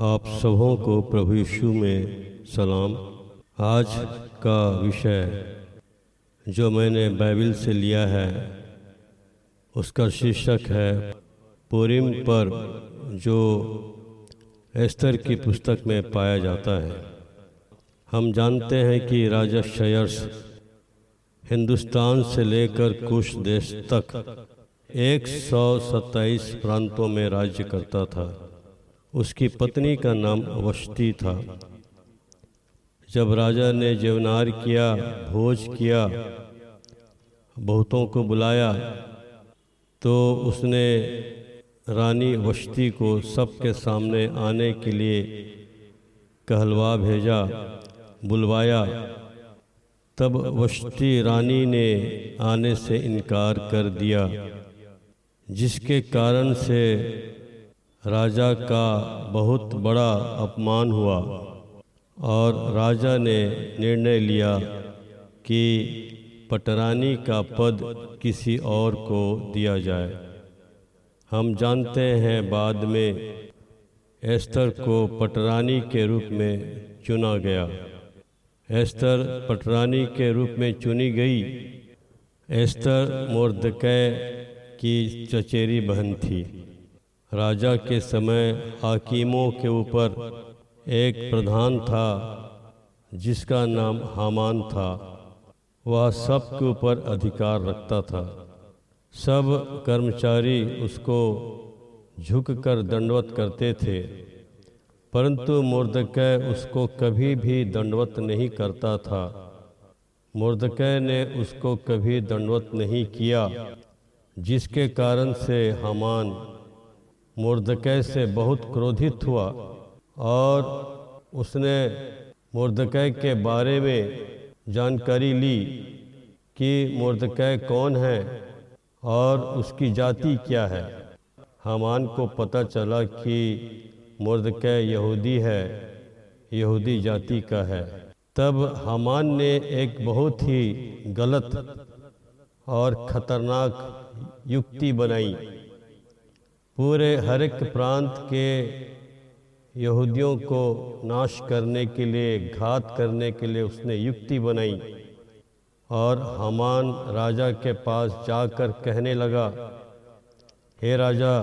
आप सबों को प्रभु यीशु में सलाम। आज का विषय जो मैंने बाइबल से लिया है उसका शीर्षक है पुरीम पर, जो एस्तर की पुस्तक में पाया जाता है। हम जानते हैं कि राजा क्षयर्ष हिंदुस्तान से लेकर कुश देश तक 127 प्रांतों में राज्य करता था। उसकी पत्नी का नाम वष्टी था। जब राजा ने जेवनार किया, भोज किया, बहुतों को बुलाया, तो उसने रानी वष्टी को सबके सामने आने के लिए कहलवा भेजा, बुलवाया। तब वष्टी रानी ने आने से इनकार कर दिया, जिसके कारण से राजा का बहुत बड़ा अपमान हुआ और राजा ने निर्णय लिया कि पटरानी का पद किसी और को दिया जाए। हम जानते हैं बाद में एस्तर को पटरानी के रूप में चुना गया। एस्तर पटरानी के रूप में चुनी गई। एस्तर मोर्दकै की चचेरी बहन थी। राजा के समय हाकिमों के ऊपर एक प्रधान था जिसका नाम हामान था। वह सब के ऊपर अधिकार रखता था। सब कर्मचारी उसको झुककर दंडवत करते थे, परंतु मोर्दकै उसको कभी भी दंडवत नहीं करता था। मोर्दकै ने उसको कभी दंडवत नहीं किया, जिसके कारण से हामान मोर्दकै से बहुत क्रोधित हुआ और उसने मोर्दकै के बारे में जानकारी ली कि मोर्दकै कौन है और उसकी जाति क्या है। हामान को पता चला कि मोर्दकै यहूदी है, यहूदी जाति का है। तब हामान ने एक बहुत ही गलत और खतरनाक युक्ति बनाई। पूरे हर एक प्रांत के यहूदियों को नाश करने के लिए, घात करने के लिए उसने युक्ति बनाई। और हामान राजा के पास जाकर कहने लगा, हे राजा,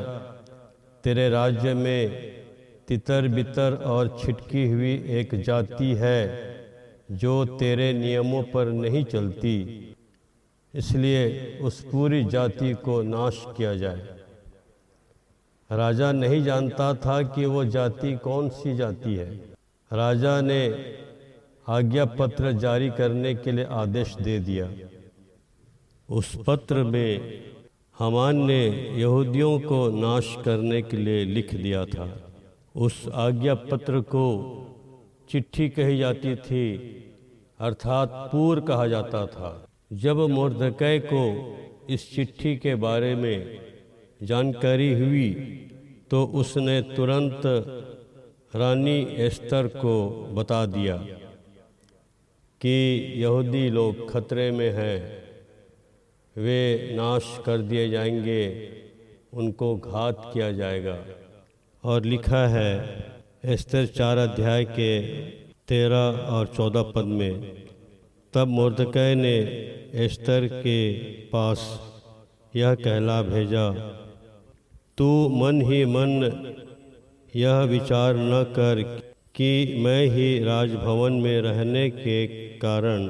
तेरे राज्य में तितर बितर और छिटकी हुई एक जाति है जो तेरे नियमों पर नहीं चलती, इसलिए उस पूरी जाति को नाश किया जाए। राजा नहीं जानता था कि वो जाति कौन सी जाति है। राजा ने आज्ञा पत्र जारी करने के लिए आदेश दे दिया। उस पत्र में हामान ने यहूदियों को नाश करने के लिए लिख दिया था। उस आज्ञा पत्र को चिट्ठी कही जाती थी, अर्थात पूर कहा जाता था। जब मोर्दकै को इस चिट्ठी के बारे में जानकारी हुई तो उसने तुरंत रानी एस्तर को बता दिया कि यहूदी लोग खतरे में हैं, वे नाश कर दिए जाएंगे, उनको घात किया जाएगा। और लिखा है एस्तर 4 अध्याय के 13 और 14 पद में, तब मोर्दकै ने एस्तर के पास यह कहला भेजा, तू मन ही मन यह विचार न कर कि मैं ही राजभवन में रहने के कारण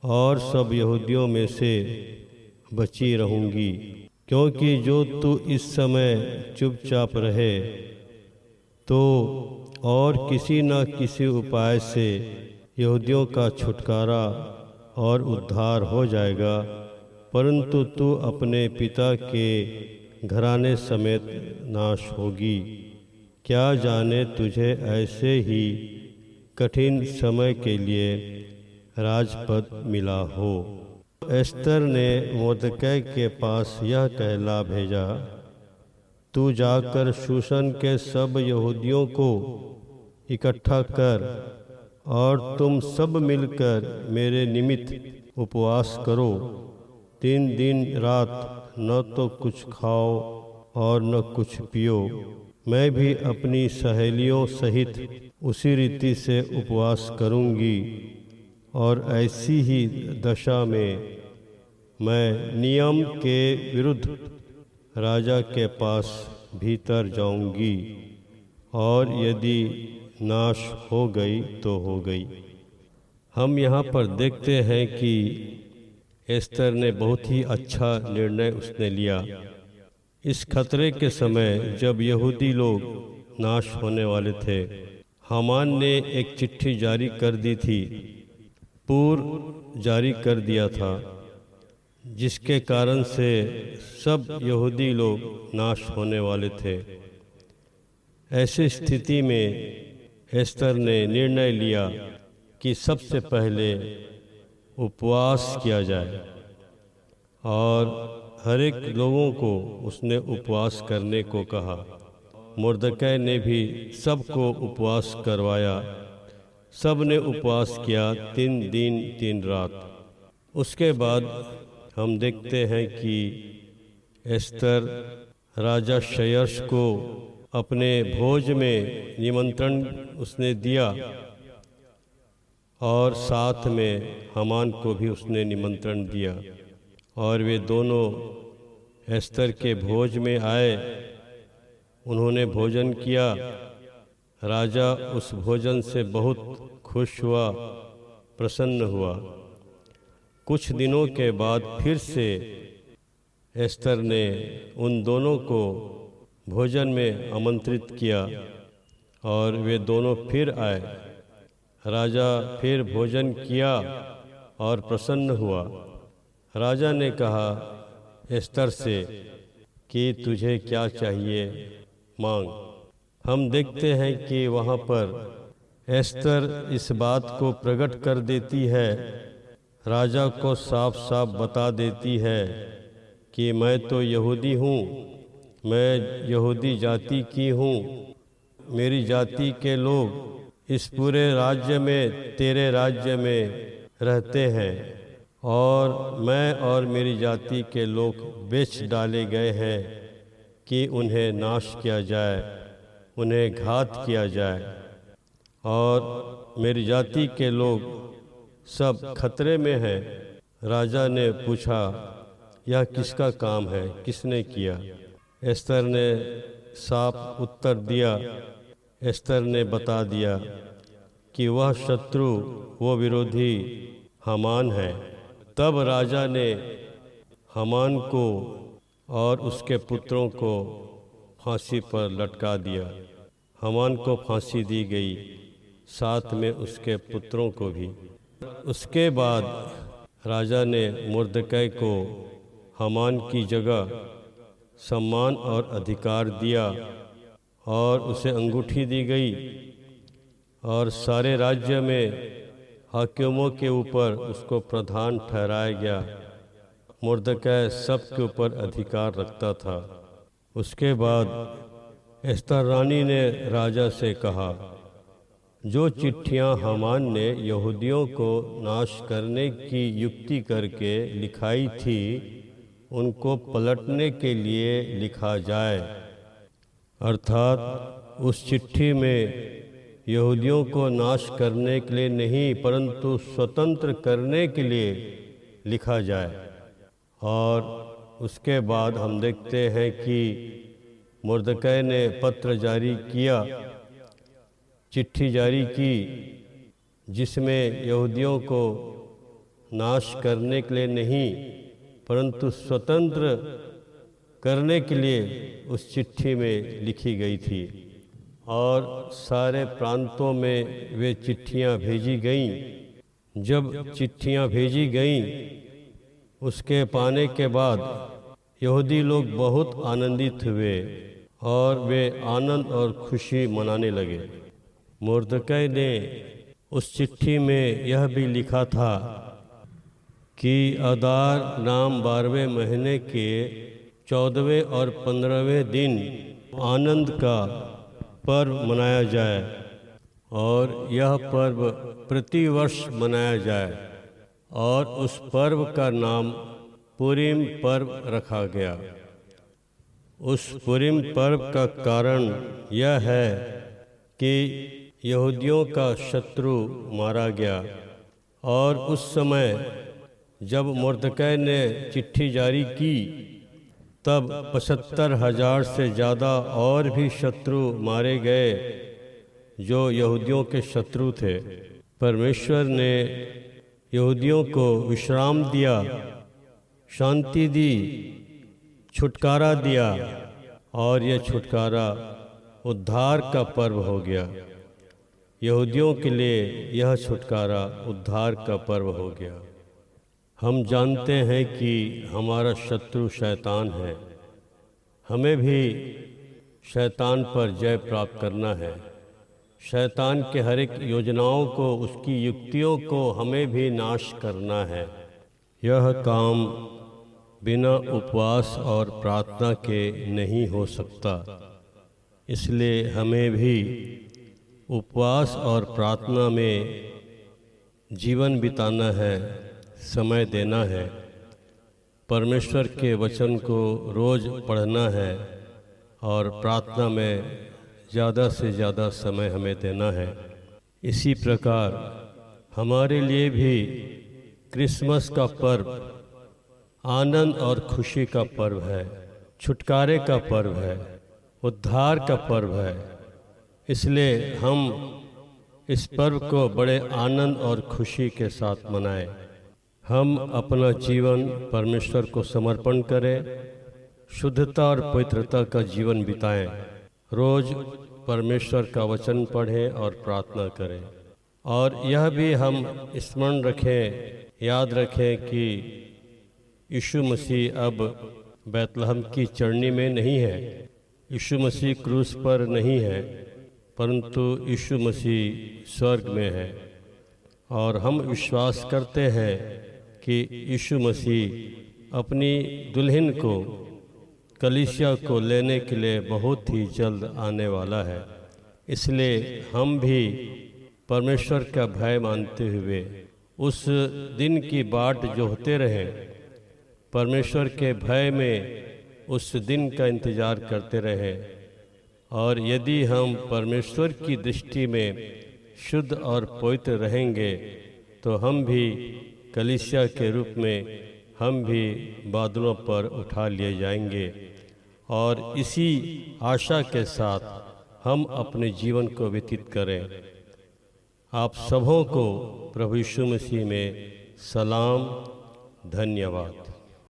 और सब यहूदियों में से बची रहूँगी, क्योंकि जो तू इस समय चुपचाप रहे तो और किसी न किसी उपाय से यहूदियों का छुटकारा और उद्धार हो जाएगा, परंतु तू अपने पिता के घराने समेत नाश होगी। क्या जाने तुझे ऐसे ही कठिन समय के लिए राजपद मिला हो। एस्तर ने मोर्दकै के पास यह कहला भेजा, तू जाकर शूशन के सब यहूदियों को इकट्ठा कर और तुम सब मिलकर मेरे निमित्त उपवास करो। 3 दिन रात न तो कुछ खाओ और न कुछ पियो। मैं भी अपनी सहेलियों सहित उसी रीति से उपवास करूंगी और ऐसी ही दशा में मैं नियम के विरुद्ध राजा के पास भीतर जाऊंगी और यदि नाश हो गई तो हो गई। हम यहाँ पर देखते हैं कि एस्तर ने बहुत ही अच्छा निर्णय उसने लिया। इस खतरे के समय जब यहूदी लोग नाश होने वाले थे, हामान ने एक चिट्ठी जारी कर दी थी, पूर्व जारी कर दिया था, जिसके कारण से सब यहूदी लोग नाश होने वाले थे। ऐसी स्थिति में एस्तर ने निर्णय लिया कि सबसे पहले उपवास किया जाए और हर एक लोगों को उसने उपवास करने को कहा। मुर्दकै ने भी सबको उपवास करवाया। सब ने उपवास किया 3 दिन 3 रात। उसके बाद हम देखते हैं कि एस्तर राजा शयर्श को अपने भोज में निमंत्रण उसने दिया और साथ में हामान को भी उसने निमंत्रण दिया और वे दोनों एस्तर के भोज में आए। उन्होंने भोजन किया। राजा उस भोजन से बहुत खुश हुआ, प्रसन्न हुआ। कुछ दिनों के बाद फिर से एस्तर ने उन दोनों को भोजन में आमंत्रित किया और वे दोनों फिर आए। राजा फिर भोजन किया और प्रसन्न हुआ। राजा ने कहा एस्तर से कि तुझे क्या चाहिए, मांग। हम देखते हैं कि वहाँ पर एस्तर इस बात को प्रकट कर देती है, राजा को साफ साफ बता देती है कि मैं तो यहूदी हूँ, मैं यहूदी जाति की हूँ। मेरी जाति के लोग इस पूरे राज्य में, तेरे राज्य में रहते हैं और मैं और मेरी जाति के लोग बेच डाले गए हैं कि उन्हें नाश किया जाए, उन्हें घात किया जाए और मेरी जाति के लोग सब खतरे में हैं। राजा ने पूछा यह किसका काम है, किसने किया? एस्तर ने साफ उत्तर दिया। एस्तर ने बता दिया कि वह शत्रु, वो विरोधी हामान है। तब राजा ने हामान को और उसके पुत्रों को फांसी पर लटका दिया। हामान को फांसी दी गई, साथ में उसके पुत्रों को भी। उसके बाद राजा ने मुर्दकै को हामान की जगह सम्मान और अधिकार दिया और उसे अंगूठी दी गई और सारे राज्य में हाकिमों के ऊपर उसको प्रधान ठहराया गया। मुर्दकै सबके ऊपर अधिकार रखता था। उसके बाद एस्तर रानी ने राजा से कहा, जो चिट्ठियाँ हामान ने यहूदियों को नाश करने की युक्ति करके लिखाई थी, उनको पलटने के लिए लिखा जाए। अर्थात उस चिट्ठी में यहूदियों को नाश करने के लिए नहीं, परंतु स्वतंत्र करने के लिए लिखा जाए। और उसके बाद हम देखते हैं कि मुर्दकै ने पत्र जारी किया, चिट्ठी जारी की, जिसमें यहूदियों को नाश करने के लिए नहीं परंतु स्वतंत्र करने के लिए उस चिट्ठी में लिखी गई थी। और सारे प्रांतों में वे चिट्ठियाँ भेजी गईं। जब चिट्ठियाँ भेजी गईं, उसके पाने के बाद यहूदी लोग बहुत आनंदित हुए और वे आनंद और खुशी मनाने लगे। मुर्दकै ने उस चिट्ठी में यह भी लिखा था कि अदार नाम 12वें महीने के 14वें और 15वें दिन आनंद का पर्व मनाया जाए और यह पर्व प्रतिवर्ष मनाया जाए और उस पर्व का नाम पुरीम पर्व रखा गया। उस पुरीम पर्व का कारण यह है कि यहूदियों का शत्रु मारा गया, और उस समय जब मुर्दकै ने चिट्ठी जारी की तब 75,000 से ज़्यादा और भी शत्रु मारे गए जो यहूदियों के शत्रु थे। परमेश्वर ने यहूदियों को विश्राम दिया, शांति दी, छुटकारा दिया, और यह छुटकारा उद्धार का पर्व हो गया। यहूदियों के लिए यह छुटकारा उद्धार का पर्व हो गया। हम जानते हैं कि हमारा शत्रु शैतान है। हमें भी शैतान पर जय प्राप्त करना है। शैतान के हर एक योजनाओं को, उसकी युक्तियों को हमें भी नाश करना है। यह काम बिना उपवास और प्रार्थना के नहीं हो सकता। इसलिए हमें भी उपवास और प्रार्थना में जीवन बिताना है, समय देना है। परमेश्वर के वचन को रोज़ पढ़ना है और प्रार्थना में ज़्यादा से ज़्यादा समय हमें देना है। इसी प्रकार हमारे लिए भी क्रिसमस का पर्व आनंद और खुशी का पर्व है, छुटकारे का पर्व है, उद्धार का पर्व है। इसलिए हम इस पर्व को बड़े आनंद और खुशी के साथ मनाएं। हम अपना जीवन परमेश्वर को समर्पण करें, शुद्धता और पवित्रता का जीवन बिताएं। रोज़ परमेश्वर का वचन पढ़ें और प्रार्थना करें। और यह भी हम स्मरण रखें, याद रखें कि यीशु मसीह अब बैतलहम की चरनी में नहीं है, यीशु मसीह क्रूस पर नहीं है, परंतु यीशु मसीह स्वर्ग में है। और हम विश्वास करते हैं कि यीशु मसीह अपनी दुल्हन को, कलीसिया को लेने के लिए बहुत ही जल्द आने वाला है। इसलिए हम भी परमेश्वर का भय मानते हुए उस दिन की बाट जोहते रहें, परमेश्वर के भय में उस दिन का इंतज़ार करते रहें। और यदि हम परमेश्वर की दृष्टि में शुद्ध और पवित्र रहेंगे तो हम भी कलीसिया के रूप में हम भी बादलों पर उठा लिए जाएंगे। और इसी आशा के साथ हम अपने जीवन को व्यतीत करें। आप सबों को प्रभु यीशु मसीह में सलाम, धन्यवाद।